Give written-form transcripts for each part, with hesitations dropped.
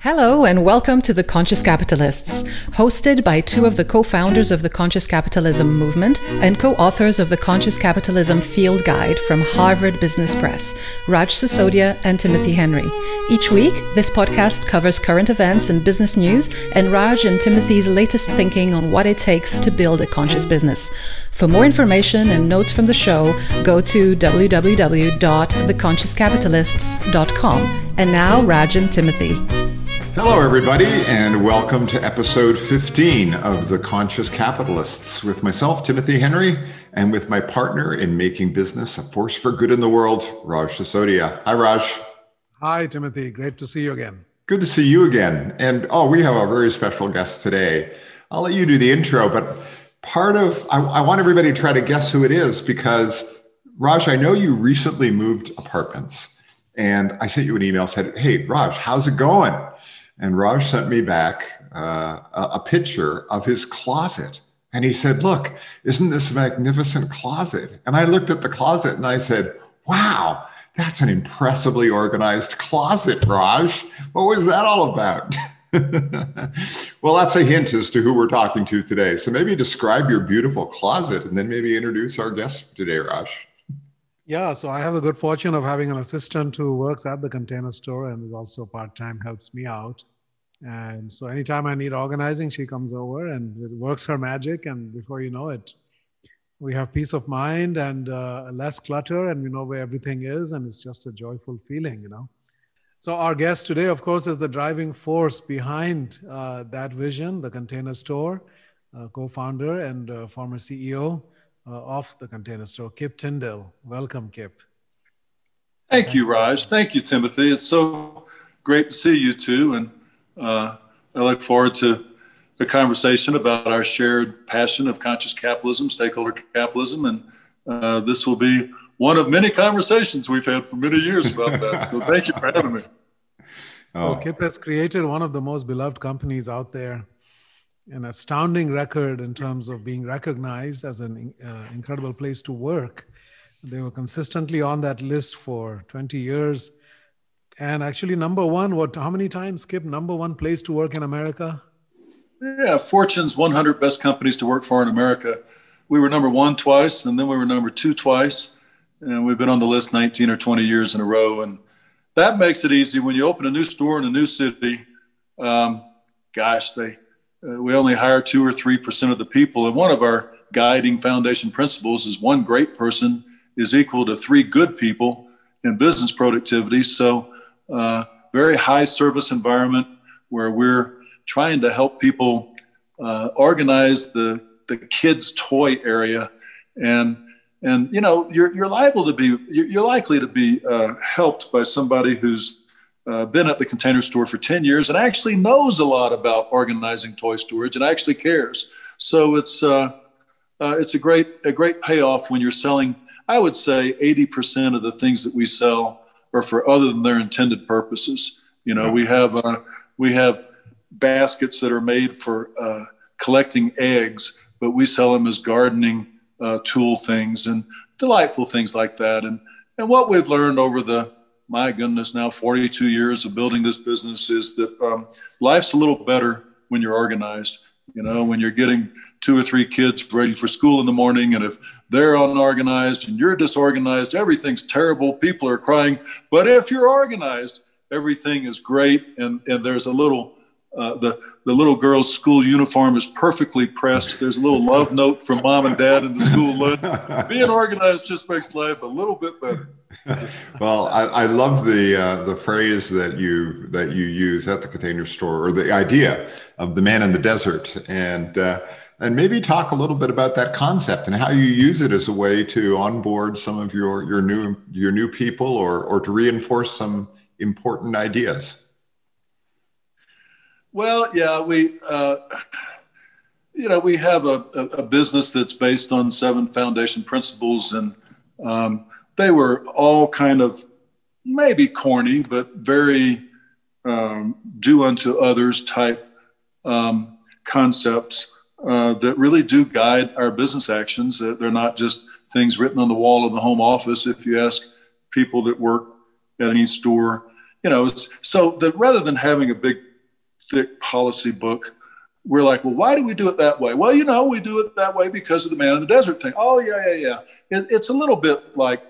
Hello and welcome to The Conscious Capitalists, hosted by two of the co-founders of the Conscious Capitalism movement and co-authors of the Conscious Capitalism Field Guide from Harvard Business Press, Raj Sisodia and Timothy Henry. Each week, this podcast covers current events and business news and Raj and Timothy's latest thinking on what it takes to build a conscious business. For more information and notes from the show, go to www.theconsciouscapitalists.com. And now, Raj and Timothy. Hello, everybody, and welcome to episode 15 of The Conscious Capitalists with myself, Timothy Henry, and with my partner in making business a force for good in the world, Raj Sisodia. Hi, Raj. Hi, Timothy. Great to see you again. Good to see you again. And we have a very special guest today. I'll let you do the intro, but I want everybody to try to guess who it is because, Raj, I know you recently moved apartments, and I sent you an email, said, hey, Raj, how's it going? And Raj sent me back a picture of his closet. And he said, look, isn't this a magnificent closet? And I looked at the closet and I said, wow, that's an impressively organized closet, Raj. What was that all about? Well, that's a hint as to who we're talking to today. So maybe describe your beautiful closet and then maybe introduce our guest today, Raj. Yeah, so I have the good fortune of having an assistant who works at the Container Store and is also part-time, helps me out. And so anytime I need organizing, she comes over and it works her magic. And before you know it, we have peace of mind and less clutter, and we know where everything is. And it's just a joyful feeling, So our guest today, of course, is the driving force behind that vision, the Container Store, co-founder and former CEO of the Container Store, Kip Tindell. Welcome, Kip. Thank you, Raj. Thank you, Timothy. It's so great to see you too. And I look forward to the conversation about our shared passion of conscious capitalism, stakeholder capitalism. And this will be one of many conversations we've had for many years about that. So thank you for having me. Well, Kip has created one of the most beloved companies out there. An astounding record in terms of being recognized as an incredible place to work. They were consistently on that list for 20 years. And actually number one, how many times, Skip, number one place to work in America? Yeah, Fortune's 100 best companies to work for in America. We were number one twice, and then we were number two twice. And we've been on the list 19 or 20 years in a row. And that makes it easy. When you open a new store in a new city, we only hire 2 or 3% of the people. And one of our guiding foundation principles is one great person is equal to 3 good people in business productivity. So very high service environment where we're trying to help people organize the kids' toy area. And you're likely to be helped by somebody who's been at the Container Store for 10 years and actually knows a lot about organizing toy storage and actually cares. So it's a great payoff when you're selling. I would say 80% of the things that we sell are for other than their intended purposes. We have baskets that are made for collecting eggs, but we sell them as gardening tool things and delightful things like that. And what we've learned over my goodness, now 42 years of building this business is that life's a little better when you're organized. When you're getting 2 or 3 kids ready for school in the morning, and if they're unorganized and you're disorganized, everything's terrible. People are crying. But if you're organized, everything is great. And there's a little, the little girl's school uniform is perfectly pressed. There's a little love note from mom and dad in the school lunch. Being organized just makes life a little bit better. Well, I love the phrase that you use at the Container Store, or the idea of the man in the desert, and maybe talk a little bit about that concept and how you use it as a way to onboard some of your new people, or to reinforce some important ideas. Well, yeah, we have a business that's based on 7 foundation principles, and they were all kind of maybe corny, but very do unto others type concepts that really do guide our business actions. They're not just things written on the wall of the home office. If you ask people that work at any store, so that rather than having a big thick policy book. We're like, well, why do we do it that way? Well, we do it that way because of the man in the desert thing. Oh, yeah. It's a little bit like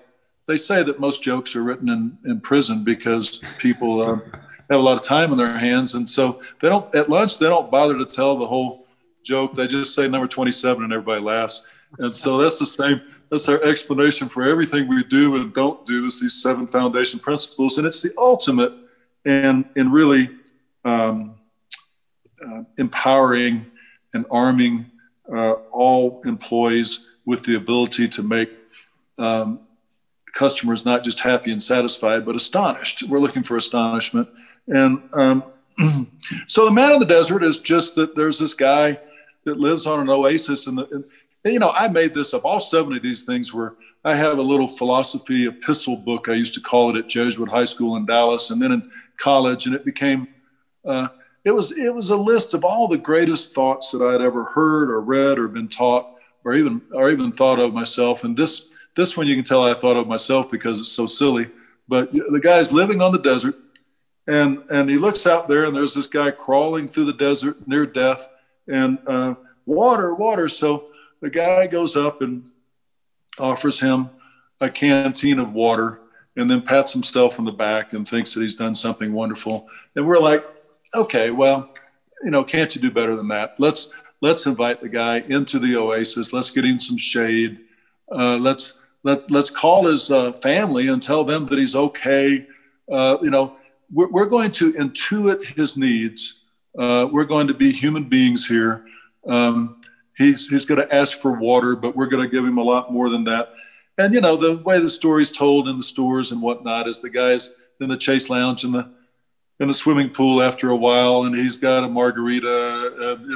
they say that most jokes are written in prison because people have a lot of time on their hands. And so at lunch, they don't bother to tell the whole joke. They just say number 27 and everybody laughs. And so that's the same. That's our explanation for everything we do and don't do, is these 7 foundation principles. And it's the ultimate in really empowering and arming all employees with the ability to make customers not just happy and satisfied, but astonished. We're looking for astonishment. And so the man in the desert is just that there's this guy that lives on an oasis. And I made this up. All 7 of these things were, I have a little philosophy epistle book, I used to call it, at Jesuit High School in Dallas, and then in college. And it became, it was a list of all the greatest thoughts that I had ever heard or read or been taught or even thought of myself. And this one you can tell I thought of myself because it's so silly. But the guy's living on the desert, and he looks out there, and there's this guy crawling through the desert near death, and water. So the guy goes up and offers him a canteen of water, and then pats himself on the back and thinks that he's done something wonderful. And we're like, okay, well, can't you do better than that? Let's invite the guy into the oasis. Let's get him some shade. Let's call his family and tell them that he's okay. We're going to intuit his needs. We're going to be human beings here. He's going to ask for water, but we're going to give him a lot more than that. And, the way the story's told in the stores and whatnot is the guy's in the Chase Lounge in the swimming pool after a while, and he's got a margarita, and,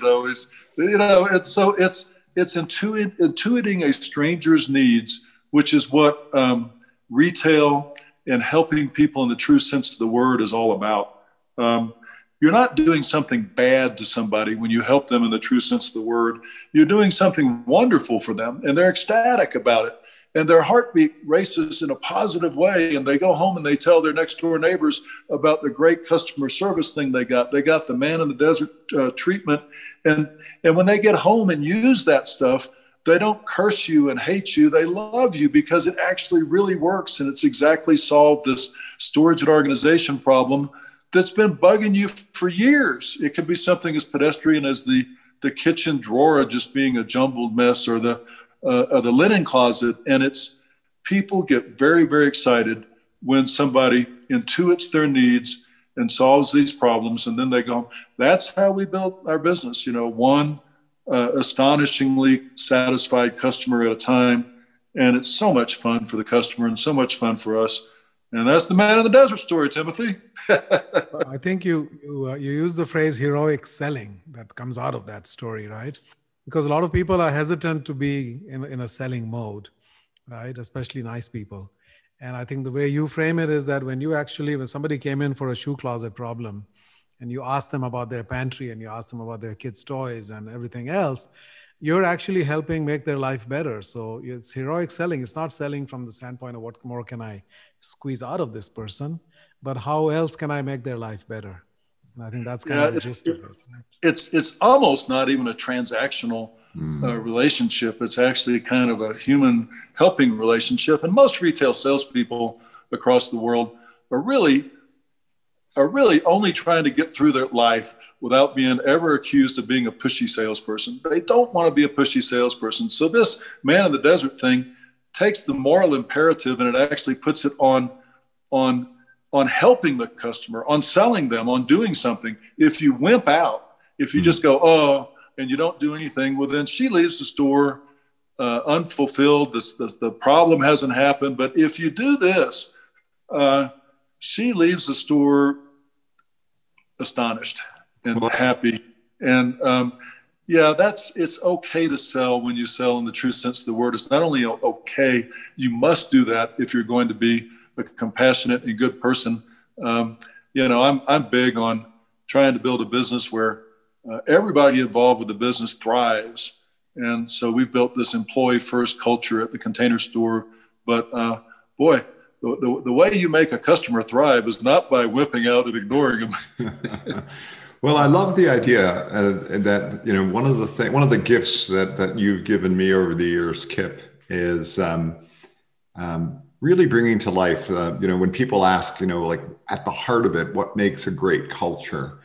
it's intuiting a stranger's needs, which is what retail and helping people in the true sense of the word is all about. You're not doing something bad to somebody when you help them in the true sense of the word. You're doing something wonderful for them, and they're ecstatic about it. And their heartbeat races in a positive way. And they go home and they tell their next door neighbors about the great customer service thing they got. They got the man in the desert treatment. And when they get home and use that stuff, they don't curse you and hate you. They love you because it actually really works. And it's exactly solved this storage and organization problem that's been bugging you for years. It could be something as pedestrian as the kitchen drawer just being a jumbled mess, or the linen closet. And it's, people get very, very excited when somebody intuits their needs and solves these problems. And then they go, that's how we built our business, one astonishingly satisfied customer at a time. And it's so much fun for the customer and so much fun for us. And that's the man in the desert story, Timothy. I think you use the phrase heroic selling that comes out of that story, right? Because a lot of people are hesitant to be in a selling mode, right? Especially nice people. And I think the way you frame it is that when somebody came in for a shoe closet problem and you ask them about their pantry and you ask them about their kids' toys and everything else, you're actually helping make their life better. So it's heroic selling. It's not selling from the standpoint of what more can I squeeze out of this person, but how else can I make their life better? And I think that's kind of the gist of it. It's almost not even a transactional relationship. It's actually kind of a human helping relationship. And most retail salespeople across the world are really only trying to get through their life without being ever accused of being a pushy salesperson. They don't want to be a pushy salesperson. So this man in the desert thing takes the moral imperative and it actually puts it on helping the customer, on selling them, on doing something. If you wimp out, if you just go, oh, and you don't do anything, well, then she leaves the store unfulfilled. The problem hasn't happened. But if you do this, she leaves the store astonished and happy. And it's okay to sell when you sell in the true sense of the word. It's not only okay, you must do that if you're going to be a compassionate and good person. I'm big on trying to build a business where everybody involved with the business thrives. And so we've built this employee first culture at the Container Store. But the way you make a customer thrive is not by whipping out and ignoring them. Well, I love the idea that, you know, one of the gifts that you've given me over the years, Kip, is really bringing to life, you know, when people ask, you know, like at the heart of it, what makes a great culture?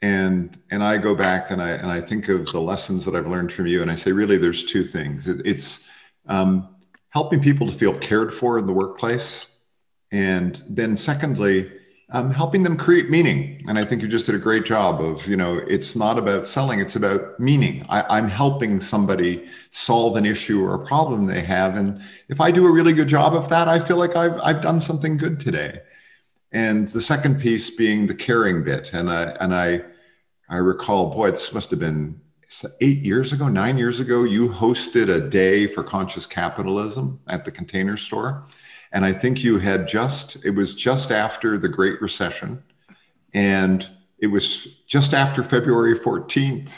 And I go back and I think of the lessons that I've learned from you, and I say, really, there's two things. It's helping people to feel cared for in the workplace, and then secondly, helping them create meaning. And I think you just did a great job of, you know, it's not about selling, it's about meaning. I'm helping somebody solve an issue or a problem they have. And if I do a really good job of that, I feel like I've done something good today. And the second piece being the caring bit. And I recall, boy, this must have been 9 years ago, you hosted a day for conscious capitalism at the Container Store. And I think you had it was just after the Great Recession, and it was just after February 14th.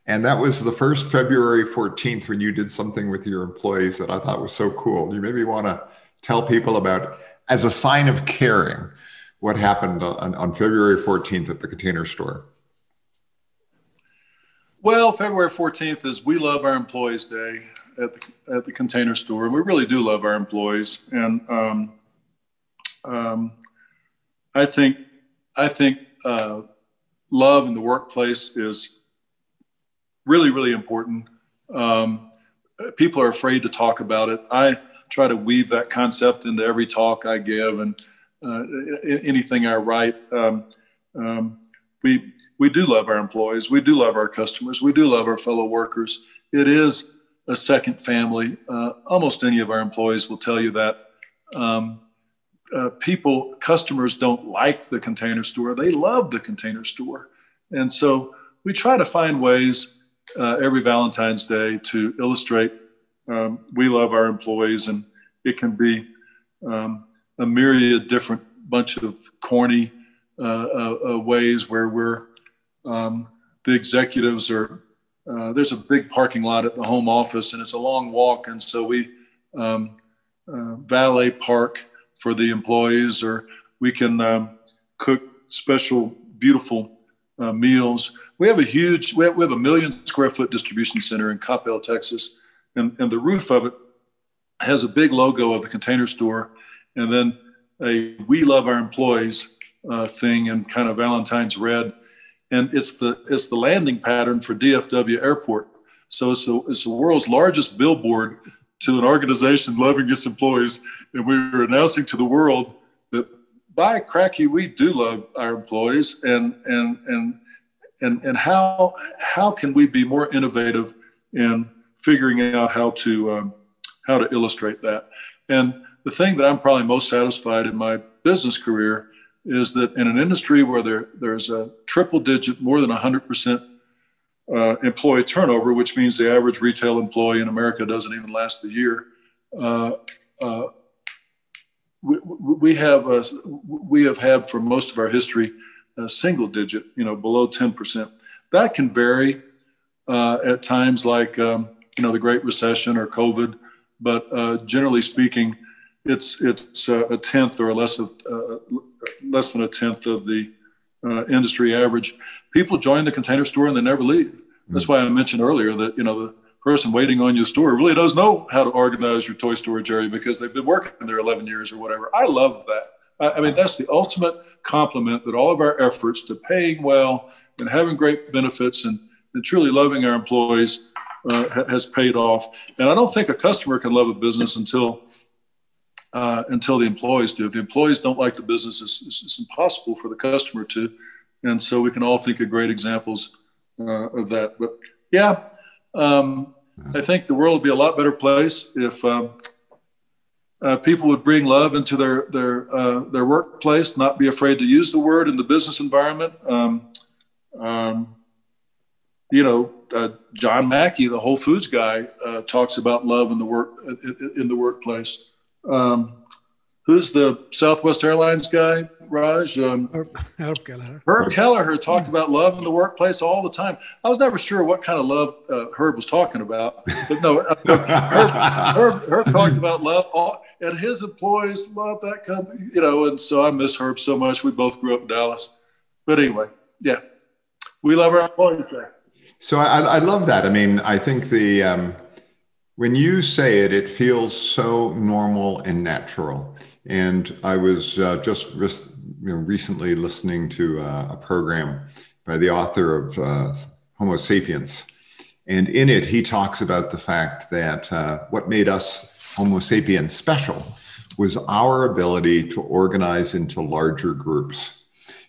And that was the first February 14th when you did something with your employees that I thought was so cool. You maybe want to tell people about, as a sign of caring, what happened on February 14th at the Container Store. Well, February 14th is We Love Our Employees Day at the Container Store. We really do love our employees. And I think love in the workplace is really, really important. People are afraid to talk about it. I try to weave that concept into every talk I give and anything I write. We do love our employees. We do love our customers. We do love our fellow workers. It is a second family. Almost any of our employees will tell you that. Customers don't like the Container Store. They love the Container Store. And so we try to find ways every Valentine's Day to illustrate we love our employees. And it can be a myriad different bunch of corny ways where the executives are, there's a big parking lot at the home office and it's a long walk. And so we valet park for the employees, or we can cook special, beautiful meals. We have we have a 1 million square foot distribution center in Coppell, Texas. And the roof of it has a big logo of the Container Store, and then a We Love Our Employees thing in kind of Valentine's red. And it's the landing pattern for DFW Airport. So it's the world's largest billboard to an organization loving its employees. And we were announcing to the world that, by cracky, we do love our employees. And how can we be more innovative in figuring out how to illustrate that? And the thing that I'm probably most satisfied in my business career is that in an industry where there's a triple digit, more than 100% employee turnover, which means the average retail employee in America doesn't even last a year. We have had for most of our history a single digit, below 10%. That can vary at times like the Great Recession or COVID, but generally speaking, it's a tenth or less than a tenth of the industry average. People join the Container Store and they never leave. That's why I mentioned earlier that the person waiting on your store really does know how to organize your toy storage area because they've been working there 11 years or whatever. I love that. I mean, that's the ultimate compliment that all of our efforts to paying well and having great benefits and truly loving our employees has paid off. And I don't think a customer can love a business until the employees do. If the employees don't like the business, it's impossible for the customer to. And so we can all think of great examples of that. But yeah, I think the world would be a lot better place if people would bring love into their workplace, not be afraid to use the word in the business environment. John Mackey, the Whole Foods guy, talks about love in the workplace. Who's the Southwest Airlines guy, Raj? Herb Kelleher. Herb Kelleher talked about love in the workplace all the time. I was never sure what kind of love Herb was talking about, but no, Herb talked about love, and his employees love that company, and so I miss Herb so much. We both grew up in Dallas, but anyway, yeah, We love our employees there. So I love that. I mean, I think when you say it, it feels so normal and natural. And I was just recently listening to a program by the author of Homo sapiens. And in it, he talks about the fact that what made us Homo sapiens special was our ability to organize into larger groups.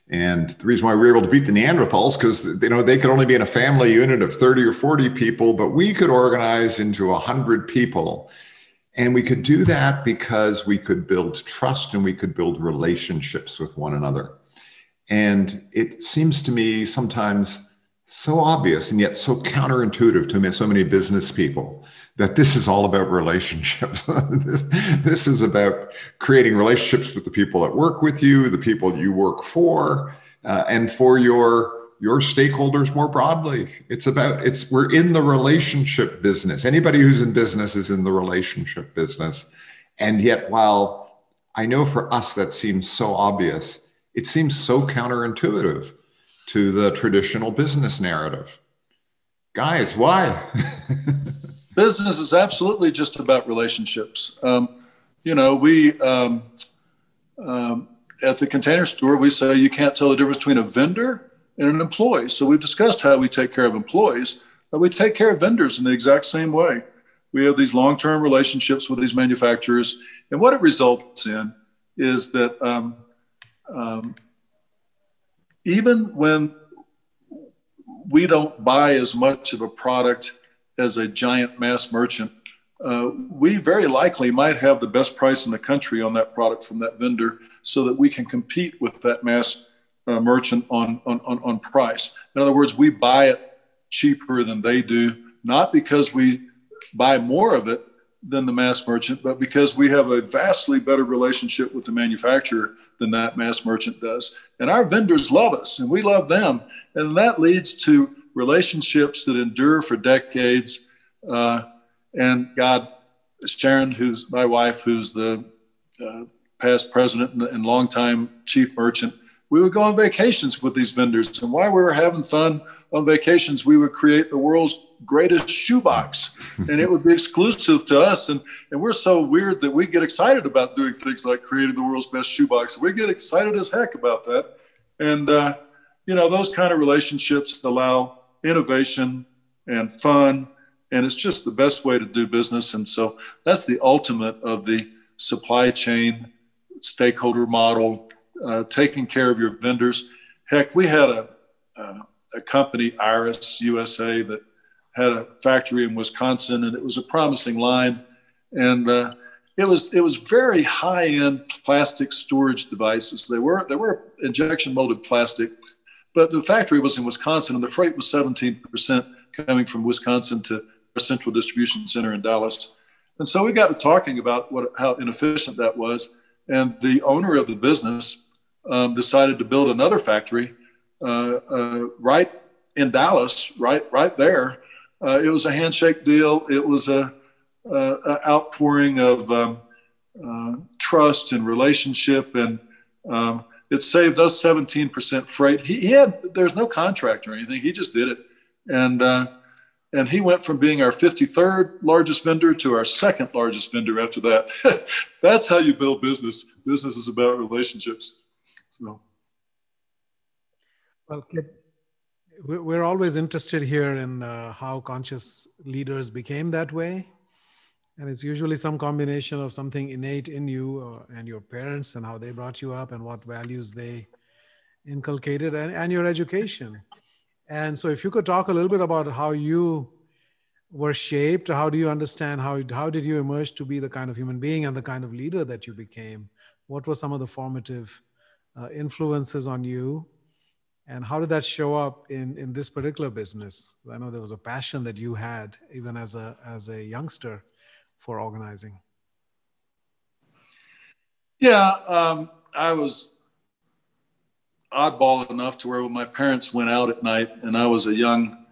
And the reason why we were able to beat the Neanderthals, because they could only be in a family unit of 30 or 40 people, but we could organize into 100 people. And we could do that because we could build trust and we could build relationships with one another. And it seems to me sometimes so obvious and yet so counterintuitive to so many business people that this is all about relationships. This is about creating relationships with the people that work with you, the people you work for, and for your stakeholders more broadly. We're in the relationship business. Anybody who's in business is in the relationship business. And yet, while I know for us that seems so obvious, it seems so counterintuitive to the traditional business narrative. Guys, why? Business is absolutely just about relationships. We at the Container Store, we say you can't tell the difference between a vendor and an employee. So we've discussed how we take care of employees, but we take care of vendors in the exact same way. We have these long-term relationships with these manufacturers, and what it results in is that even when we don't buy as much of a product as a giant mass merchant, we very likely might have the best price in the country on that product from that vendor so that we can compete with that mass merchant on price. In other words, we buy it cheaper than they do, not because we buy more of it than the mass merchant, but because we have a vastly better relationship with the manufacturer than that mass merchant does. And our vendors love us and we love them. And that leads to relationships that endure for decades. And God, Sharon, who's my wife, who's the past president and longtime chief merchant, we would go on vacations with these vendors. And while we were having fun on vacations, we would create the world's greatest shoebox. And it would be exclusive to us. And we're so weird that we get excited about doing things like creating the world's best shoebox. We get excited as heck about that. And, those kind of relationships allow innovation and fun. And it's just the best way to do business. And so that's the ultimate of the supply chain stakeholder model, taking care of your vendors. Heck, we had a company, Iris USA, that had a factory in Wisconsin, and it was a promising line. And it was very high-end plastic storage devices. They were injection molded plastic, but the factory was in Wisconsin, and the freight was 17% coming from Wisconsin to our central distribution center in Dallas. And so we got to talking about how inefficient that was. And the owner of the business decided to build another factory right in Dallas, right there. It was a handshake deal. It was a outpouring of trust and relationship, and it saved us 17% freight. There's no contract or anything. He just did it, and he went from being our 53rd largest vendor to our second largest vendor after that. That's how you build business. Business is about relationships. So, well, Kip, we're always interested here in how conscious leaders became that way. And it's usually some combination of something innate in you and your parents and how they brought you up and what values they inculcated and your education. And so if you could talk a little bit about how you were shaped, how do you understand, how did you emerge to be the kind of human being and the kind of leader that you became? What were some of the formative influences on you? And how did that show up in this particular business? I know there was a passion that you had even as a youngster for organizing. Yeah, I was oddball enough to where when my parents went out at night and I was a young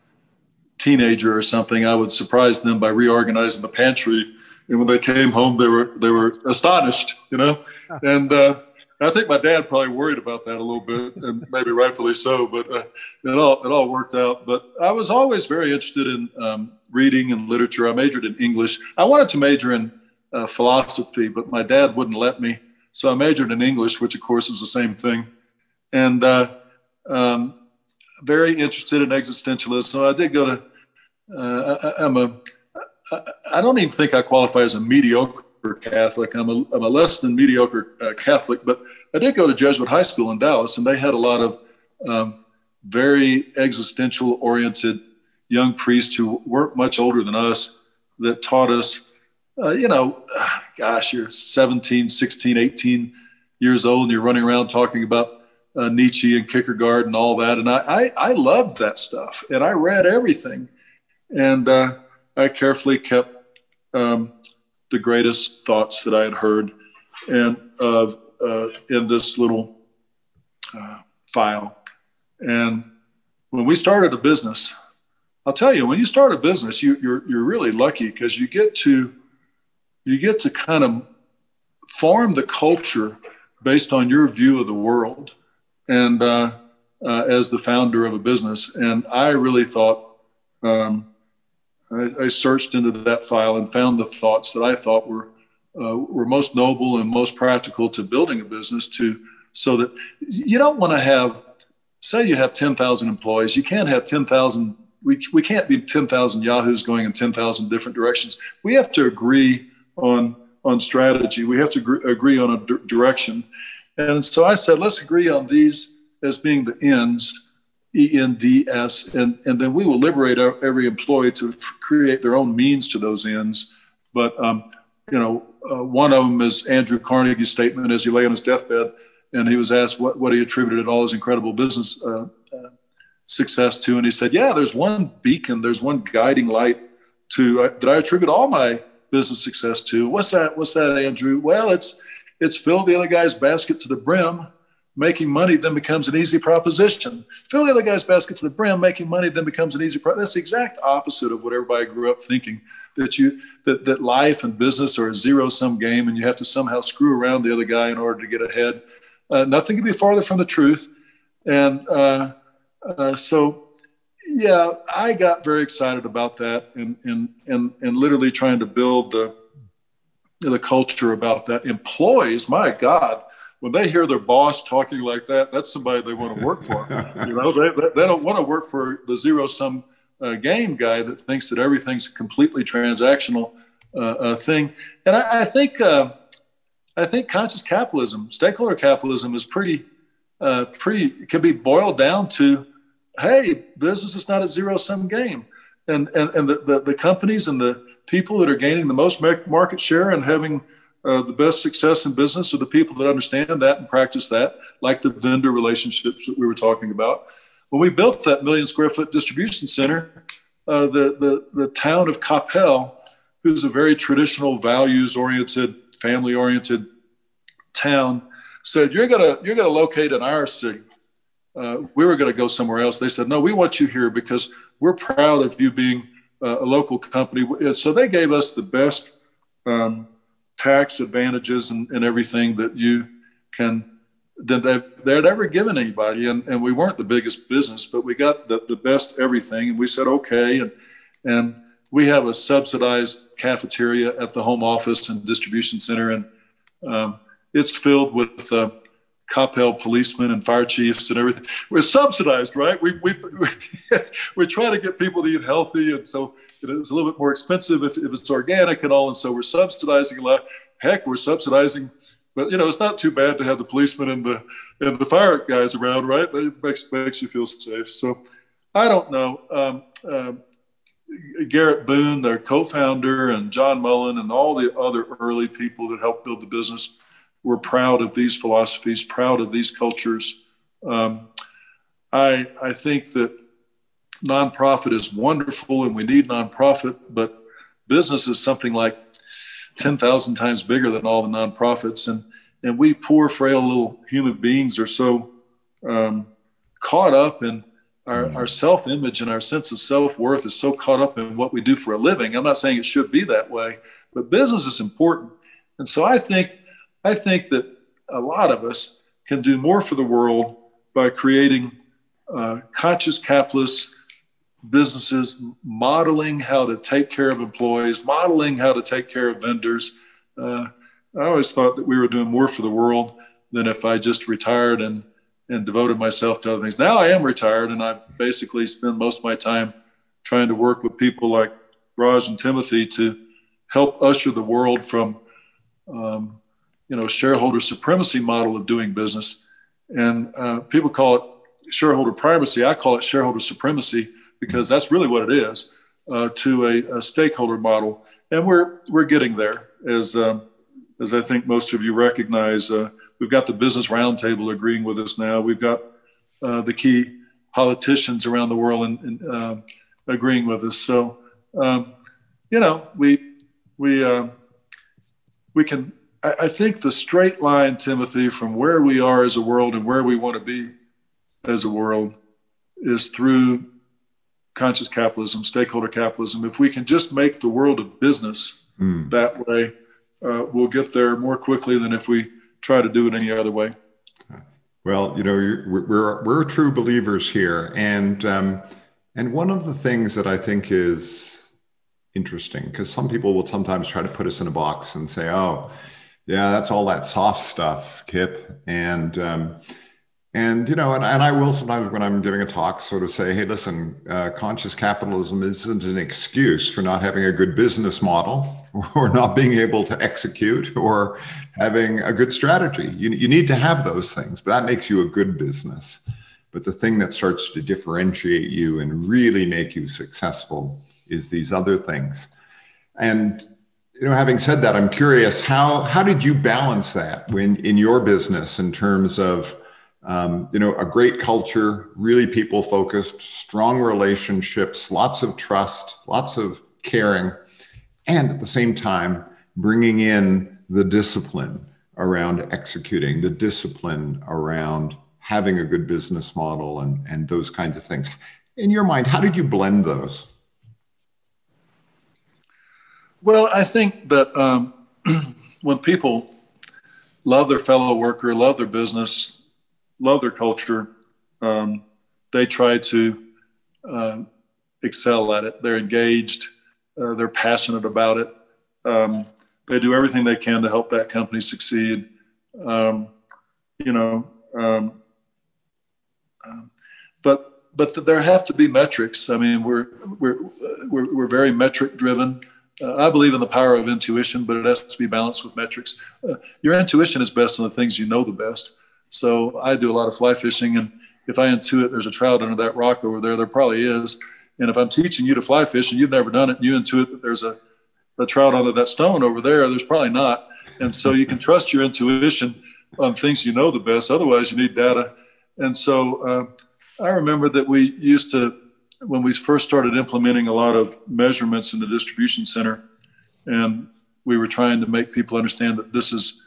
teenager or something, I would surprise them by reorganizing the pantry. And when they came home, they were astonished, And I think my dad probably worried about that a little bit, and maybe rightfully so. But it all worked out. But I was always very interested in reading and literature. I majored in English. I wanted to major in philosophy, but my dad wouldn't let me. So I majored in English, which of course is the same thing. And very interested in existentialism. I did go to. I don't even think I qualify as a mediocre Catholic. I'm a less than mediocre Catholic, but I did go to Jesuit high school in Dallas, and they had a lot of very existential oriented young priests who weren't much older than us that taught us, you're 17, 16, 18 years old and you're running around talking about Nietzsche and Kierkegaard and all that. And I loved that stuff, and I read everything. And I carefully kept the greatest thoughts that I had heard and in this little file. And when we started a business, I'll tell you, when you start a business, you're really lucky because you get to kind of form the culture based on your view of the world, and as the founder of a business. And I really thought, I searched into that file and found the thoughts that I thought were most noble and most practical to building a business, so that you don't want to have, say you have 10,000 employees, you can't have 10,000, we can't be 10,000 yahoos going in 10,000 different directions. We have to agree on strategy. We have to agree on a direction. And so I said, let's agree on these as being the ends, ENDS, and then we will liberate every employee to create their own means to those ends. But, one of them is Andrew Carnegie's statement as he lay on his deathbed, and he was asked what he attributed all his incredible business success to. And he said, yeah, there's one beacon, there's one guiding light that I attribute all my business success to. What's that, Andrew? Well, it's fill the other guy's basket to the brim. Making money then becomes an easy proposition. Fill the other guy's basket to the brim, making money then becomes an easy proposition. That's the exact opposite of what everybody grew up thinking, that life and business are a zero-sum game and you have to somehow screw around the other guy in order to get ahead. Nothing could be farther from the truth. And so, yeah, I got very excited about that and literally trying to build the culture about that. Employees, my God, when they hear their boss talking like that, that's somebody they want to work for. They don't want to work for the zero-sum game guy that thinks that everything's a completely transactional thing. And I think conscious capitalism, stakeholder capitalism, is pretty. It can be boiled down to, hey, business is not a zero-sum game, and the companies and the people that are gaining the most market share and having the best success in business are the people that understand that and practice that, like the vendor relationships that we were talking about. When we built that 1 million square foot distribution center, the town of Coppell, who's a very traditional, values-oriented, family-oriented town, said, "You're gonna locate in our city." We were going to go somewhere else. They said, "No, we want you here because we're proud of you being a local company." And so they gave us the best tax advantages and everything that they'd ever given anybody. And we weren't the biggest business, but we got the best everything. And we said, okay. And we have a subsidized cafeteria at the home office and distribution center. And it's filled with Coppell policemen and fire chiefs and everything. We're subsidized, right? We try to get people to eat healthy. And so it's a little bit more expensive if it's organic and all. And so we're subsidizing a lot. Heck, we're subsidizing, but it's not too bad to have the policemen and the fire guys around, right? It makes you feel safe. So I don't know. Garrett Boone, their co-founder, and John Mullen and all the other early people that helped build the business were proud of these philosophies, proud of these cultures. I think that nonprofit is wonderful and we need nonprofit, but business is something like 10,000 times bigger than all the nonprofits. And we poor, frail little human beings are so caught up in our self-image, and our sense of self-worth is so caught up in what we do for a living. I'm not saying it should be that way, but business is important. And so I think that a lot of us can do more for the world by creating conscious capitalist businesses, modeling how to take care of employees, modeling how to take care of vendors. I always thought that we were doing more for the world than if I just retired and devoted myself to other things. Now I am retired, and I basically spend most of my time trying to work with people like Raj and Timothy to help usher the world from, shareholder supremacy model of doing business. And people call it shareholder primacy. I call it shareholder supremacy, because that's really what it is, to a stakeholder model. And we're getting there, as I think most of you recognize. We've got the Business Roundtable agreeing with us now. We've got the key politicians around the world and agreeing with us. So, we can. I think the straight line, Timothy, from where we are as a world and where we want to be as a world is through conscious capitalism, stakeholder capitalism. If we can just make the world of business that way, we'll get there more quickly than if we try to do it any other way. Well, we're true believers here, and one of the things that I think is interesting, because some people will sometimes try to put us in a box and say, "Oh, yeah, that's all that soft stuff, Kip," and I will sometimes, when I'm giving a talk, sort of say, "Hey, listen, conscious capitalism isn't an excuse for not having a good business model, or not being able to execute, or having a good strategy. You need to have those things, but that makes you a good business. But the thing that starts to differentiate you and really make you successful is these other things." And having said that, I'm curious, how did you balance that when in your business, in terms of a great culture, really people focused, strong relationships, lots of trust, lots of caring, and at the same time, bringing in the discipline around executing, the discipline around having a good business model and those kinds of things. In your mind, how did you blend those? Well, I think that when people love their fellow worker, love their business, love their culture, they try to excel at it. They're engaged. They're passionate about it. They do everything they can to help that company succeed. But there have to be metrics. I mean, we're very metric driven. I believe in the power of intuition, but it has to be balanced with metrics. Your intuition is best on the things you know the best. So I do a lot of fly fishing, and if I intuit there's a trout under that rock over there, there probably is. And if I'm teaching you to fly fish and you've never done it, and you intuit that there's a trout under that stone over there, there's probably not. And so you can trust your intuition on things you know the best. Otherwise, you need data. And so I remember that we used to, when we first started implementing a lot of measurements in the distribution center, and we were trying to make people understand that this is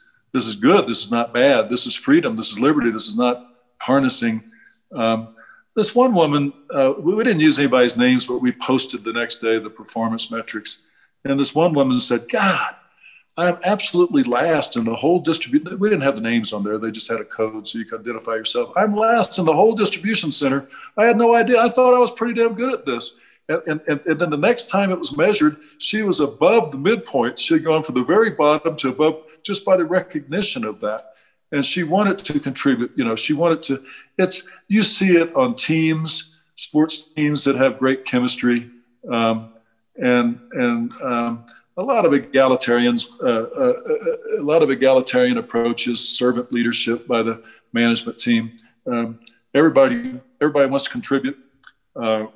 good, this is not bad, this is freedom, this is liberty, this is not harnessing. This one woman, we didn't use anybody's names, but we posted the next day the performance metrics. And this one woman said, "God, I'm absolutely last in the whole distribution." We didn't have the names on there. They just had a code so you could identify yourself. "I'm last in the whole distribution center. I had no idea. I thought I was pretty damn good at this." And then the next time it was measured, she was above the midpoint. She had gone from the very bottom to above just by the recognition of that. And she wanted to contribute. She wanted to. You see it on teams, sports teams that have great chemistry, and a lot of egalitarian approaches, servant leadership by the management team. Everybody wants to contribute.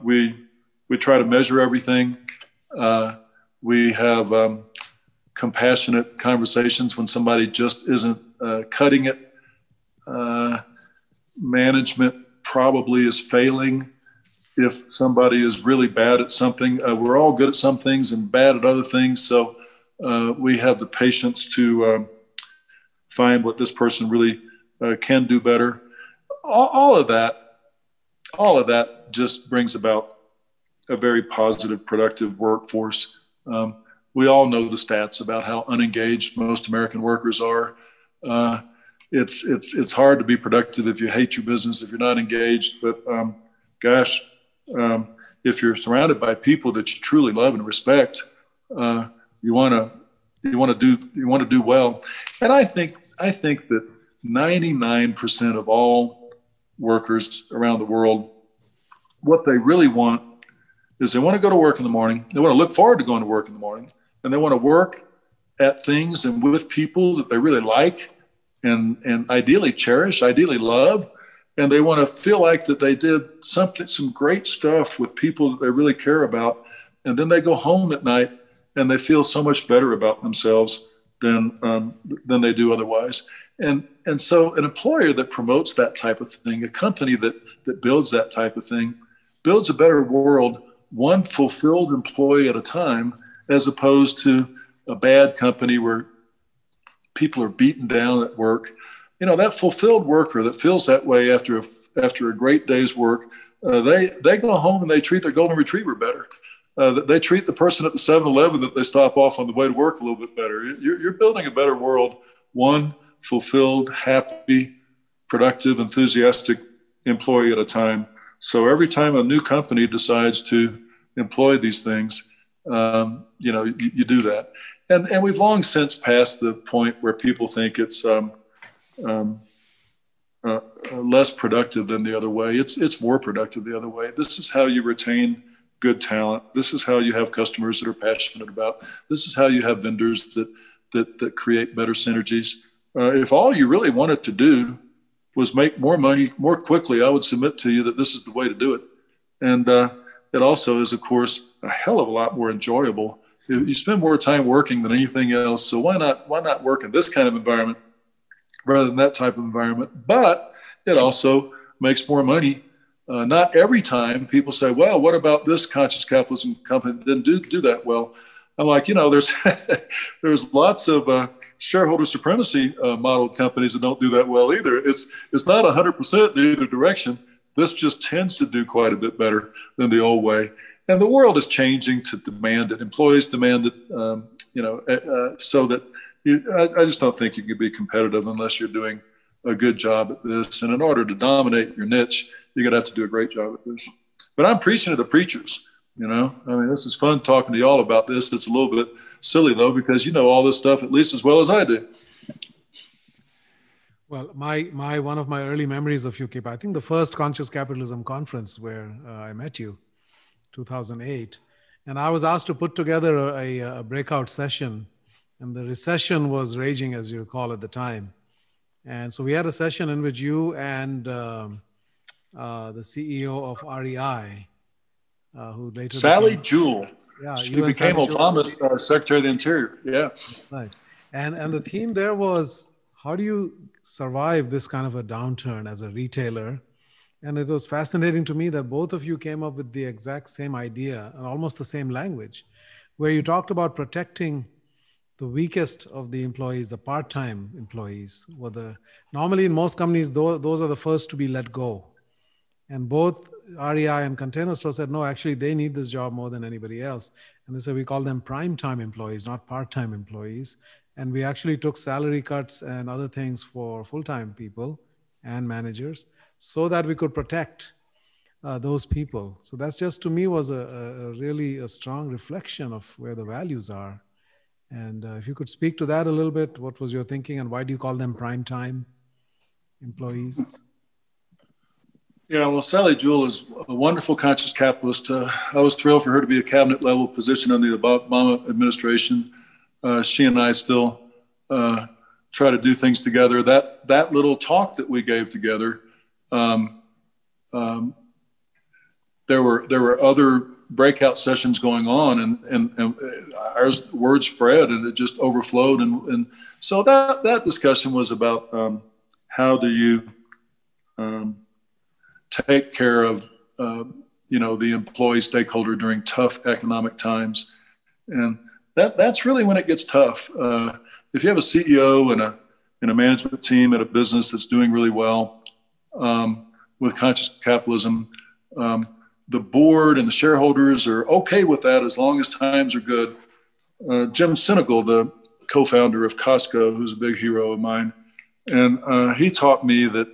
We try to measure everything. We have compassionate conversations when somebody just isn't cutting it. Management probably is failing if somebody is really bad at something. We're all good at some things and bad at other things. So we have the patience to find what this person really can do better. All of that just brings about a very positive, productive workforce. We all know the stats about how unengaged most American workers are. it's hard to be productive if you hate your business, if you're not engaged. But gosh, if you're surrounded by people that you truly love and respect, you want to do well. And I think that 99% of all workers around the world, what they really want is they want to go to work in the morning. They want to look forward to going to work in the morning, and they want to work at things and with people that they really like and ideally cherish, ideally love. And they want to feel like that they did some great stuff with people that they really care about. And then they go home at night and they feel so much better about themselves than they do otherwise. And so an employer that promotes that type of thing, a company that builds that type of thing, builds a better world, one fulfilled employee at a time, as opposed to a bad company where people are beaten down at work. You know, that fulfilled worker that feels that way after a great day's work, they go home and they treat their golden retriever better. They treat the person at the 7-Eleven that they stop off on the way to work a little bit better. You're building a better world, one fulfilled, happy, productive, enthusiastic employee at a time. So every time a new company decides to employ these things, you do that. And we've long since passed the point where people think it's less productive than the other way. It's more productive the other way. This is how you retain good talent. This is how you have customers that are passionate about. This is how you have vendors that create better synergies. If all you really wanted to do was make more money more quickly, I would submit to you that this is the way to do it. And it also is, of course, a hell of a lot more enjoyable. You spend more time working than anything else. So why not work in this kind of environment rather than that type of environment? But it also makes more money. Not every time people say, well, what about this conscious capitalism company that didn't do that well? I'm like, there's lots of shareholder supremacy modeled companies that don't do that well either. It's not 100% in either direction. This just tends to do quite a bit better than the old way. And the world is changing to demand it. Employees demand it, so that I just don't think you can be competitive unless you're doing a good job at this. And in order to dominate your niche, you're going to have to do a great job at this. But I'm preaching to the preachers, this is fun talking to y'all about this. It's a little bit silly though, because you know all this stuff at least as well as I do. Well, one of my early memories of you, Kip, I think the first Conscious Capitalism conference where I met you, 2008, and I was asked to put together a breakout session, and the recession was raging, as you recall, at the time. And so we had a session in which you and the CEO of REI, who later Sally Jewell. Yeah, she became Obama's Secretary of the Interior. Yeah, that's right. And the theme there was, how do you survive this kind of a downturn as a retailer? And it was fascinating to me that both of you came up with the exact same idea and almost the same language, where you talked about protecting the weakest of the employees, the part-time employees. Normally in most companies, those are the first to be let go. And both REI and Container Store said, no, actually they need this job more than anybody else. And they said, we call them prime-time employees, not part-time employees. And we actually took salary cuts and other things for full-time people and managers so that we could protect those people. So that's just, to me, was a really strong reflection of where the values are. And if you could speak to that a little bit, what was your thinking and why do you call them prime-time employees? Yeah, well, Sally Jewell is a wonderful conscious capitalist. I was thrilled for her to be a cabinet level position under the Obama administration. She and I still try to do things together. That little talk that we gave together, there were other breakout sessions going on, and our word spread, and it just overflowed. And so that discussion was about how do you take care of the employee stakeholder during tough economic times, and that's really when it gets tough. If you have a CEO and a management team at a business that's doing really well with conscious capitalism, the board and the shareholders are okay with that as long as times are good. Jim Sinegal, the co-founder of Costco, who's a big hero of mine, And he taught me that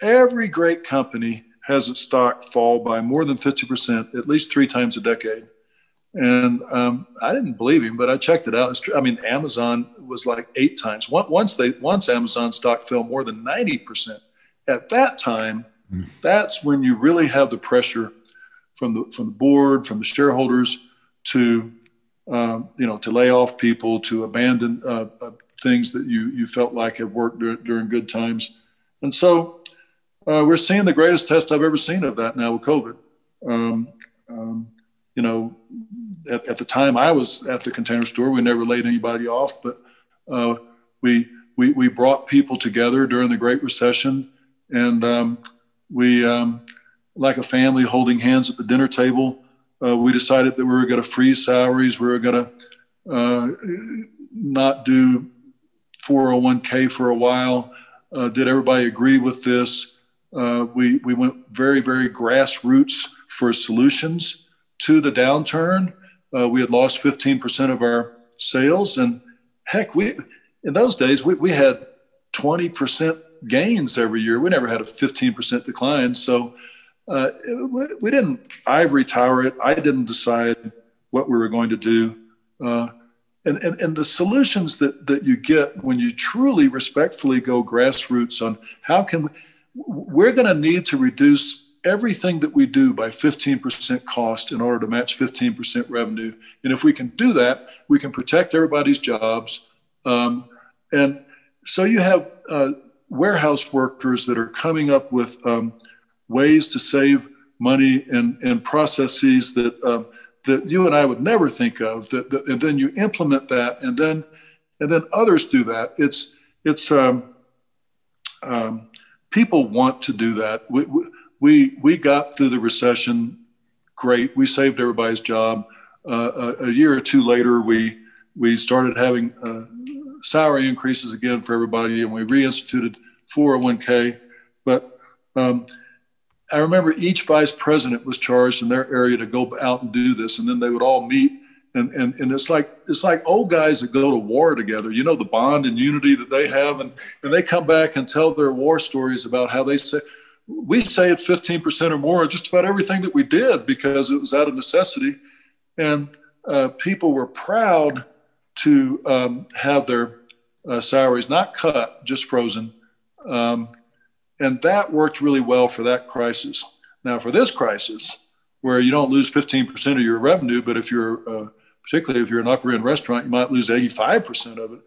every great company has its stock fall by more than 50%, at least 3 times a decade. And I didn't believe him, but I checked it out. It's true. I mean, Amazon was like 8 times. Once Amazon stock fell more than 90%, at that time, that's when you really have the pressure from the board, from the shareholders to to lay off people, to abandon things that you felt like have worked during good times. And so we're seeing the greatest test I've ever seen of that now with COVID. At the time I was at the Container Store, we never laid anybody off, but we brought people together during the Great Recession, and we, like a family holding hands at the dinner table, we decided that we were going to freeze salaries. We were going to not do 401k for a while. Did everybody agree with this? We went very, very grassroots for solutions to the downturn. We had lost 15% of our sales, and heck, in those days we had 20% gains every year. We never had a 15% decline. So we didn't ivory tower it. I didn't decide what we were going to do. And the solutions that you get when you truly respectfully go grassroots on how can we're going to need to reduce everything that we do by 15% cost in order to match 15% revenue. And if we can do that, we can protect everybody's jobs. And so you have warehouse workers that are coming up with ways to save money and processes that you and I would never think of. And then you implement that, and then others do that. It's people want to do that. We got through the recession great. We saved everybody's job. A year or two later, we started having salary increases again for everybody, and we reinstituted 401k. But I remember each vice president was charged in their area to go out and do this, and then they would all meet. And it's like old guys that go to war together. You know, the bond and unity that they have, and they come back and tell their war stories about how we saved 15% or more on just about everything that we did because it was out of necessity. And people were proud to have their salaries not cut, just frozen. And that worked really well for that crisis. Now, for this crisis, where you don't lose 15% of your revenue, but if you're, particularly if you're an upper end restaurant, you might lose 85% of it.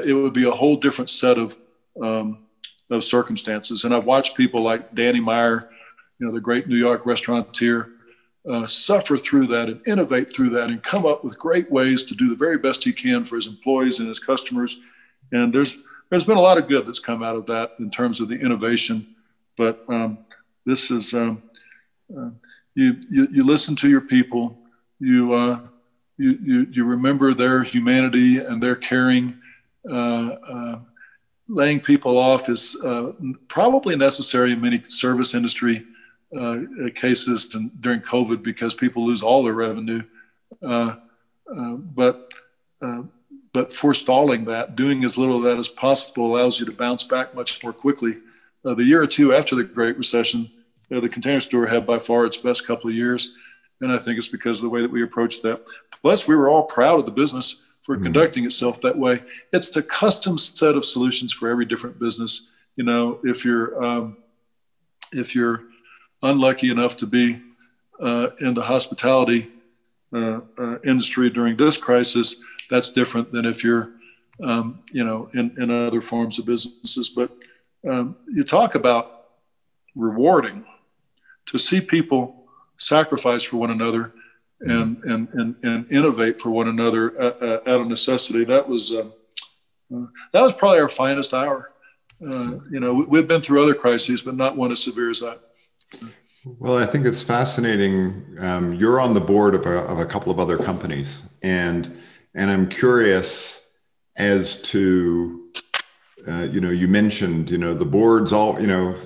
It would be a whole different set of circumstances. And I've watched people like Danny Meyer, the great New York restaurateur, suffer through that and innovate through that and come up with great ways to do the very best he can for his employees and his customers. And there's been a lot of good that's come out of that in terms of the innovation. But this is, you listen to your people, you remember their humanity and their caring. Laying people off is probably necessary in many service industry cases and during COVID because people lose all their revenue. But forestalling that, doing as little of that as possible allows you to bounce back much more quickly. The year or two after the Great Recession, the Container Store had by far its best couple of years. And I think it's because of the way that we approached that. Plus, we were all proud of the business for conducting itself that way. It's a custom set of solutions for every different business. If you're unlucky enough to be in the hospitality industry during this crisis, that's different than if you're, in other forms of businesses. But you talk about rewarding, to see people sacrifice for one another and innovate for one another out of necessity. That was probably our finest hour. We've been through other crises, but not one as severe as that. Well, I think it's fascinating. You're on the board of a couple of other companies, and I'm curious as to, you mentioned, the board's all,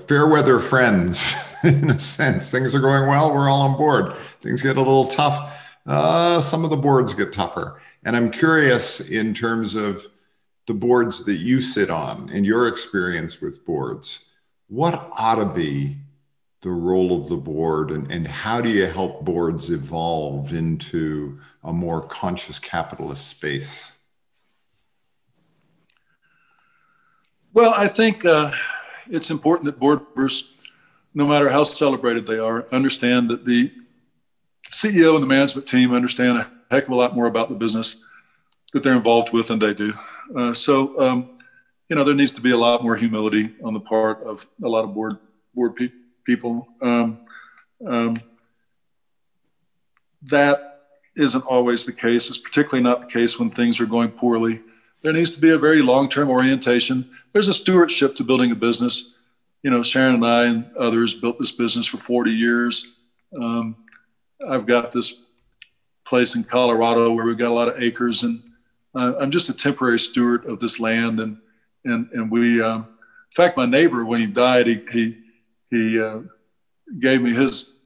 fair weather friends in a sense. Things are going well, we're all on board. Things get a little tough. Some of the boards get tougher. And I'm curious in terms of the boards that you sit on, in your experience with boards, what ought to be the role of the board, and how do you help boards evolve into a more conscious capitalist space? Well, I think it's important that board members, no matter how celebrated they are, understand that the CEO and the management team understand a heck of a lot more about the business that they're involved with than they do. There needs to be a lot more humility on the part of a lot of board people. That isn't always the case. It's particularly not the case when things are going poorly. There needs to be a very long-term orientation. There's a stewardship to building a business. Sharon and I and others built this business for 40 years. I've got this place in Colorado where we've got a lot of acres, and I'm just a temporary steward of this land. And we, in fact, my neighbor, when he died, he gave me his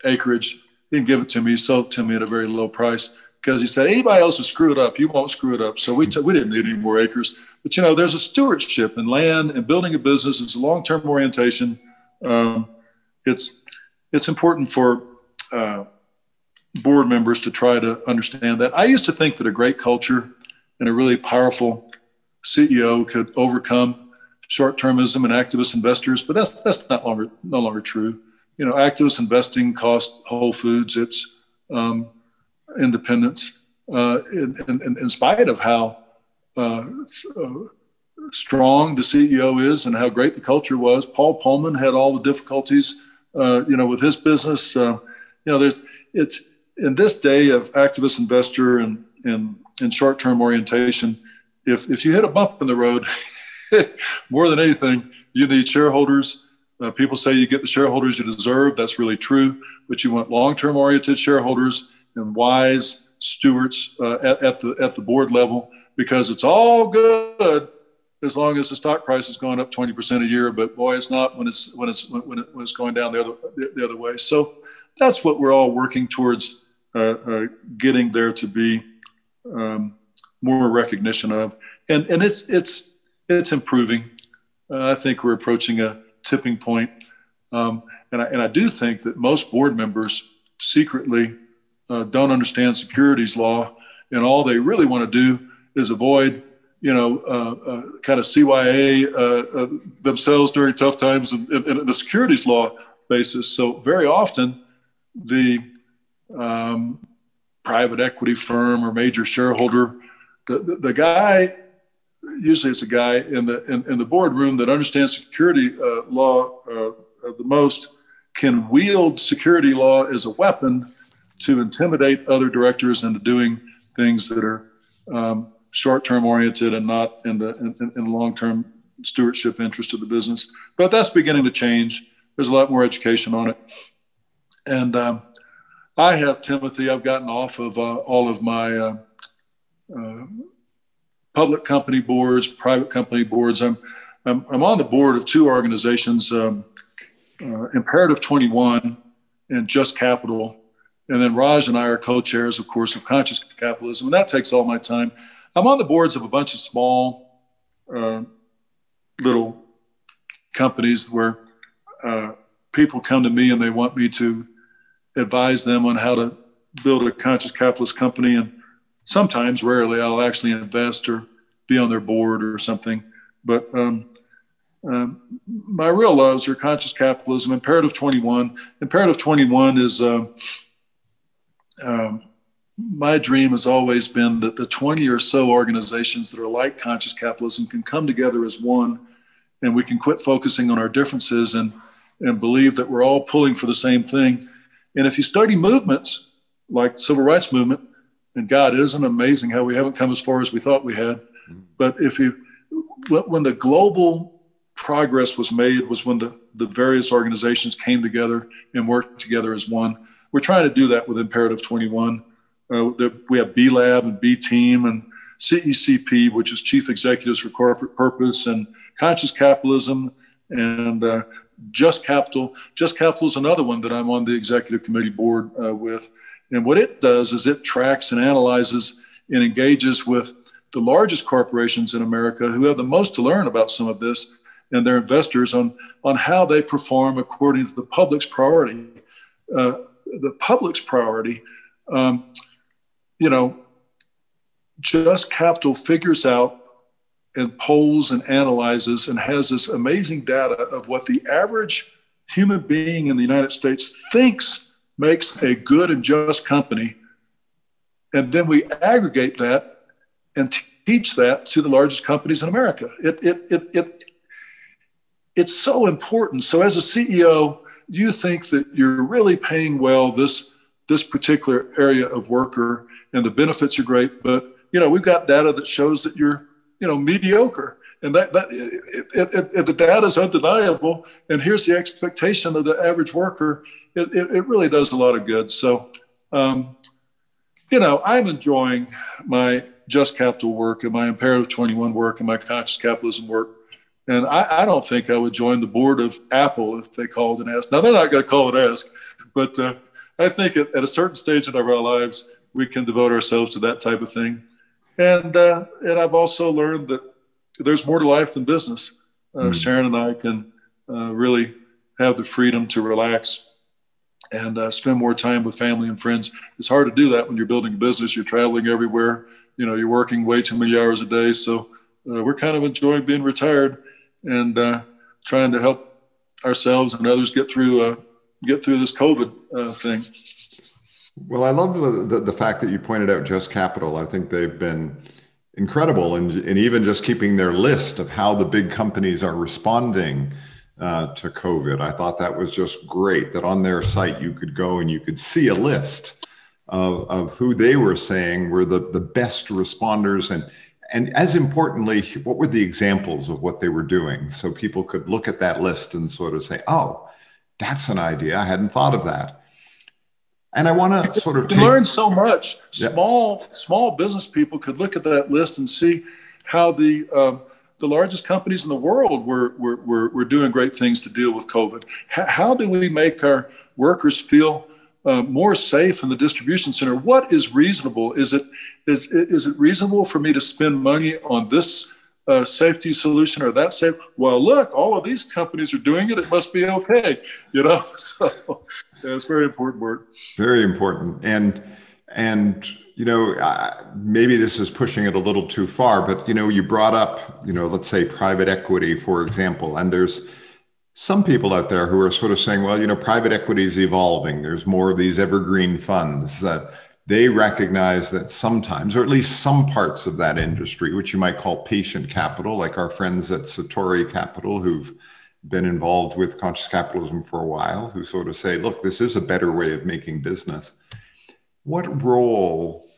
acreage. He didn't give it to me. He sold it to me at a very low price because he said, anybody else will screw it up, you won't screw it up. So we didn't need any more acres. But, there's a stewardship in land and building a business. It's a long-term orientation. It's important for board members to try to understand that. I used to think that a great culture and a really powerful CEO could overcome short-termism and activist investors, but that's no longer true. Activist investing costs Whole Foods its independence in spite of how strong the CEO is and how great the culture was. Paul Pullman had all the difficulties, with his business. It's in this day of activist investor and short-term orientation. If you hit a bump in the road, more than anything, you need shareholders. People say you get the shareholders you deserve. That's really true, but you want long-term oriented shareholders and wise stewards at the board level, because it's all good as long as the stock price is going up 20% a year. But boy, it's not when it's going down the other way. So that's what we're all working towards, getting there to be more recognition of, and it's improving. I think we're approaching a tipping point, and I do think that most board members secretly don't understand securities law, and all they really want to do is avoid, kind of CYA themselves during tough times and the securities law basis. So very often, the private equity firm or major shareholder, the guy, usually it's a guy in the boardroom that understands security law the most, can wield security law as a weapon to intimidate other directors into doing things that are short-term oriented and not in the long-term stewardship interest of the business. But that's beginning to change. There's a lot more education on it. And I have, Timothy, I've gotten off of all of my public company boards, private company boards. I'm on the board of two organizations, Imperative 21 and Just Capital. And then Raj and I are co-chairs, of course, of Conscious Capitalism, and that takes all my time. I'm on the boards of a bunch of small little companies where people come to me and they want me to advise them on how to build a conscious capitalist company. And sometimes, rarely, I'll actually invest or be on their board or something. But my real loves are Conscious Capitalism, Imperative 21. Imperative 21 is, my dream has always been that the 20 or so organizations that are like Conscious Capitalism can come together as one, and we can quit focusing on our differences and believe that we're all pulling for the same thing. And if you study movements like civil rights movement, and God, isn't it amazing how we haven't come as far as we thought we had. But when the global progress was made was when the various organizations came together and worked together as one. We're trying to do that with Imperative 21. We have B Lab and B Team and CECP, which is Chief Executives for Corporate Purpose, and Conscious Capitalism, and Just Capital. Just Capital is another one that I'm on the executive committee board with. And what it does is it tracks and analyzes and engages with the largest corporations in America who have the most to learn about some of this, and their investors on how they perform according to the public's priority. The public's priority, Just Capital figures out and polls and analyzes and has this amazing data of what the average human being in the United States thinks makes a good and just company. And then we aggregate that and teach that to the largest companies in America. It's so important. So as a CEO, you think that you're really paying well this particular area of worker and the benefits are great, but we've got data that shows that you're mediocre, and the data is undeniable. And here's the expectation of the average worker. It really does a lot of good. So, I'm enjoying my Just Capital work and my Imperative 21 work and my conscious capitalism work. And I don't think I would join the board of Apple if they called and asked. Now, they're not going to call and ask, but I think at a certain stage in our lives, we can devote ourselves to that type of thing. And I've also learned that there's more to life than business. Sharon and I can really have the freedom to relax and spend more time with family and friends. It's hard to do that when you're building a business. You're traveling everywhere. You're working way too many hours a day. So we're kind of enjoying being retired and trying to help ourselves and others get through this COVID thing. Well, I love the fact that you pointed out Just Capital. I think they've been incredible in even just keeping their list of how the big companies are responding to COVID. I thought that was just great, that on their site you could go and you could see a list of who they were saying were the best responders, and as importantly, what were the examples of what they were doing, so people could look at that list and sort of say, oh, that's an idea, I hadn't thought of that. And I want to sort of learn so much. Small business people could look at that list and see how the largest companies in the world were doing great things to deal with COVID. How do we make our workers feel more safe in the distribution center? What is reasonable? Is it reasonable for me to spend money on this safety solution or that safe? Well, look, all of these companies are doing it. It must be okay. So. Yeah, it's very important work. Very important. And maybe this is pushing it a little too far, but, you brought up, let's say private equity, for example, and there's some people out there who are sort of saying, well, private equity is evolving. There's more of these evergreen funds that they recognize that sometimes, or at least some parts of that industry, which you might call patient capital, like our friends at Satori Capital, who've been involved with conscious capitalism for a while, who sort of say, look, this is a better way of making business. What role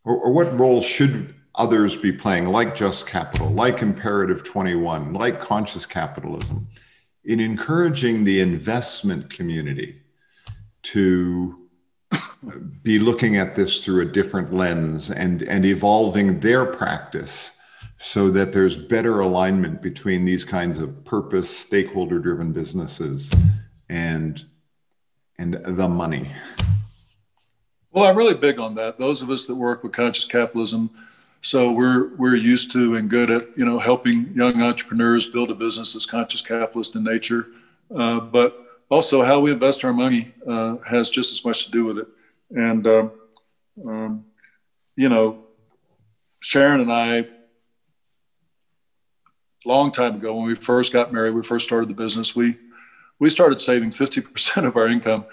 what role should others be playing, like Just Capital, like Imperative 21, like conscious capitalism, in encouraging the investment community to be looking at this through a different lens and evolving their practice so that there's better alignment between these kinds of purpose, stakeholder-driven businesses and the money? Well, I'm really big on that. Those of us that work with conscious capitalism, so we're used to and good at helping young entrepreneurs build a business that's conscious capitalist in nature, but also how we invest our money has just as much to do with it. And Sharon and I, long time ago, when we first got married, we first started the business, we started saving 50% of our income,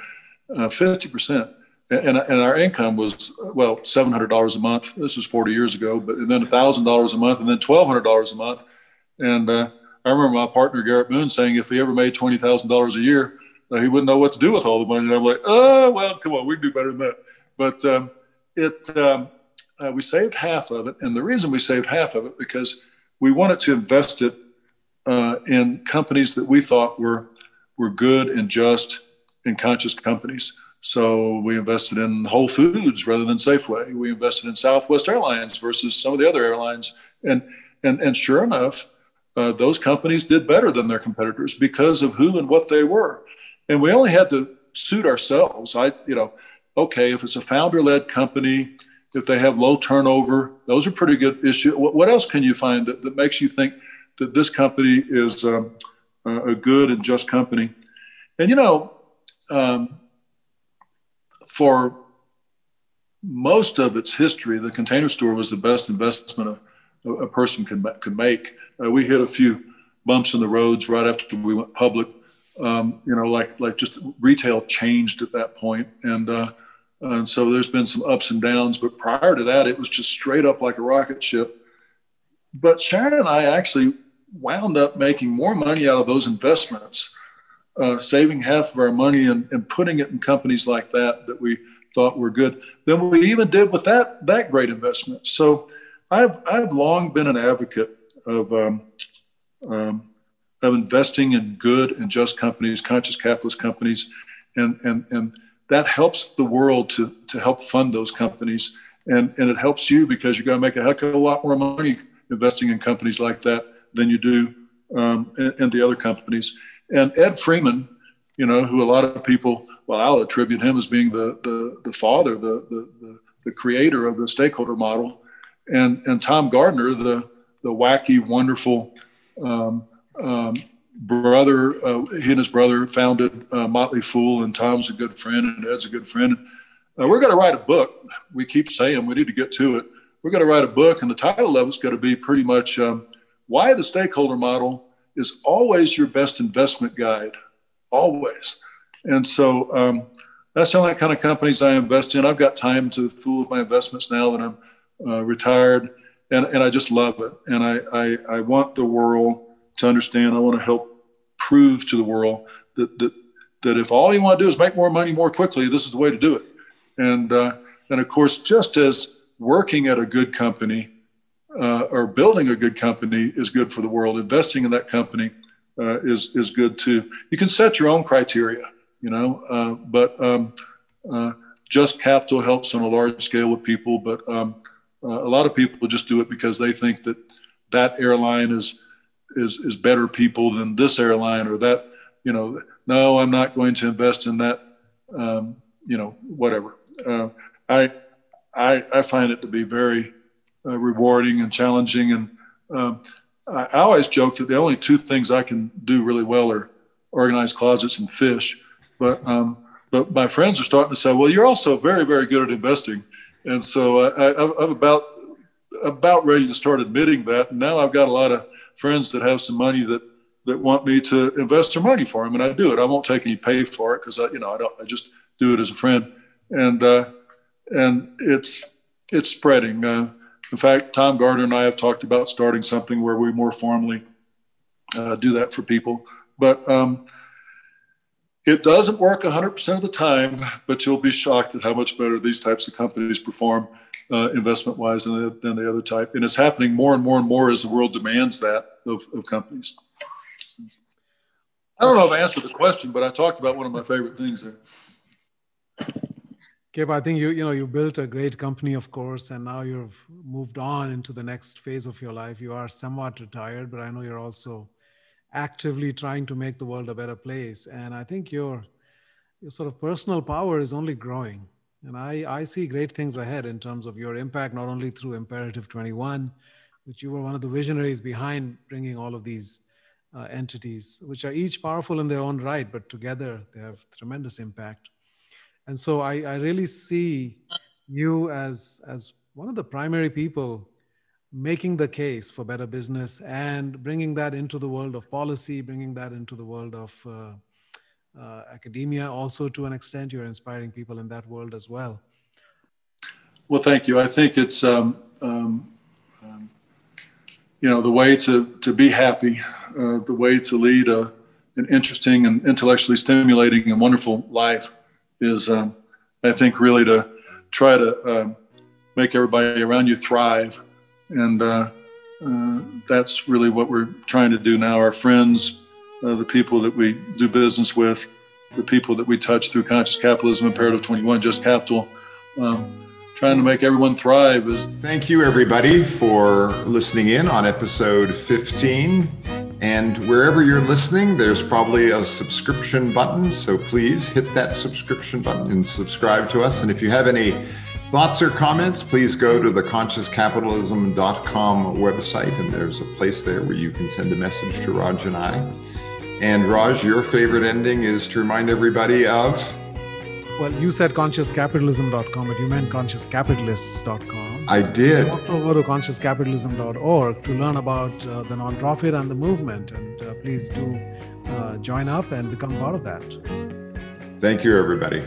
50%. And our income was, $700 a month. This was 40 years ago, and then $1,000 a month, and then $1,200 a month. And I remember my partner, Garrett Moon, saying if he ever made $20,000 a year, he wouldn't know what to do with all the money. And I'm like, oh, well, come on, we can do better than that. But we saved half of it. And the reason we saved half of it, because we wanted to invest it in companies that we thought were good and just and conscious companies. So we invested in Whole Foods rather than Safeway. We invested in Southwest Airlines versus some of the other airlines. And sure enough, those companies did better than their competitors because of who and what they were. And we only had to suit ourselves. Okay, if it's a founder-led company if they have low turnover. Those are pretty good issues. What else can you find that makes you think that this company is a good and just company? And, for most of its history, the Container Store was the best investment a person could make. We hit a few bumps in the roads right after we went public. Like just retail changed at that point. And so there's been some ups and downs, but prior to that, it was just straight up like a rocket ship. But Sharon and I actually wound up making more money out of those investments, saving half of our money and putting it in companies like that we thought were good than we even did with that great investment. So I've long been an advocate of investing in good and just companies, conscious capitalist companies, and that helps the world to help fund those companies, and it helps you because you're going to make a heck of a lot more money investing in companies like that than you do in the other companies. And Ed Freeman, who a lot of people, I'll attribute him as being the father, the creator of the stakeholder model, and Tom Gardner, the wacky, wonderful brother. He and his brother founded Motley Fool, and Tom's a good friend, and Ed's a good friend. We're going to write a book. We keep saying we need to get to it. We're going to write a book, and the title of it's going to be pretty much why the stakeholder model is always your best investment guide, always. And so that's the only kind of companies I invest in. I've got time to fool with my investments now that I'm retired, and I just love it. And I want the world to understand. I want to help prove to the world that if all you want to do is make more money more quickly, this is the way to do it. And of course, just as working at a good company or building a good company is good for the world, investing in that company is good too. You can set your own criteria, but just capital helps on a large scale with people. But a lot of people just do it because they think that airline is better people than this airline, or that, no, I'm not going to invest in that, whatever. I find it to be very rewarding and challenging. And I always joke that the only two things I can do really well are organize closets and fish. But my friends are starting to say, well, you're also very, very good at investing. And so I'm about ready to start admitting that. And now I've got a lot of friends that have some money that want me to invest their money for them, and I do it. I won't take any pay for it because I just do it as a friend, and it's spreading. In fact, Tom Gardner and I have talked about starting something where we more formally do that for people, but it doesn't work 100% of the time. But you'll be shocked at how much better these types of companies perform investment-wise than the other type. And it's happening more and more and more as the world demands that of companies. I don't know if I answered the question, but I talked about one of my favorite things there. Kip, I think you built a great company, of course, and now you've moved on into the next phase of your life. You are somewhat retired, but I know you're also actively trying to make the world a better place. And I think your sort of personal power is only growing. And I see great things ahead in terms of your impact, not only through Imperative 21, which you were one of the visionaries behind bringing all of these entities, which are each powerful in their own right, but together they have tremendous impact. And so I really see you as one of the primary people making the case for better business and bringing that into the world of policy, bringing that into the world of academia. Also, to an extent, you're inspiring people in that world as well. Well, thank you. I think it's the way to be happy, the way to lead an interesting and intellectually stimulating and wonderful life is, I think, really to try to make everybody around you thrive. And that's really what we're trying to do now. Our friends, the people that we do business with, the people that we touch through Conscious Capitalism, Imperative 21, Just Capital, trying to make everyone thrive. Thank you, everybody, for listening in on episode 15. And wherever you're listening, there's probably a subscription button. So please hit that subscription button and subscribe to us. And if you have any Thoughts or comments, please go to the consciouscapitalism.com website, and there's a place there where you can send a message to Raj and I. And Raj, your favorite ending is to remind everybody of? Well, you said consciouscapitalism.com, but you meant consciouscapitalists.com. I did. Also go to consciouscapitalism.org to learn about the nonprofit and the movement. And please do join up and become part of that. Thank you, everybody.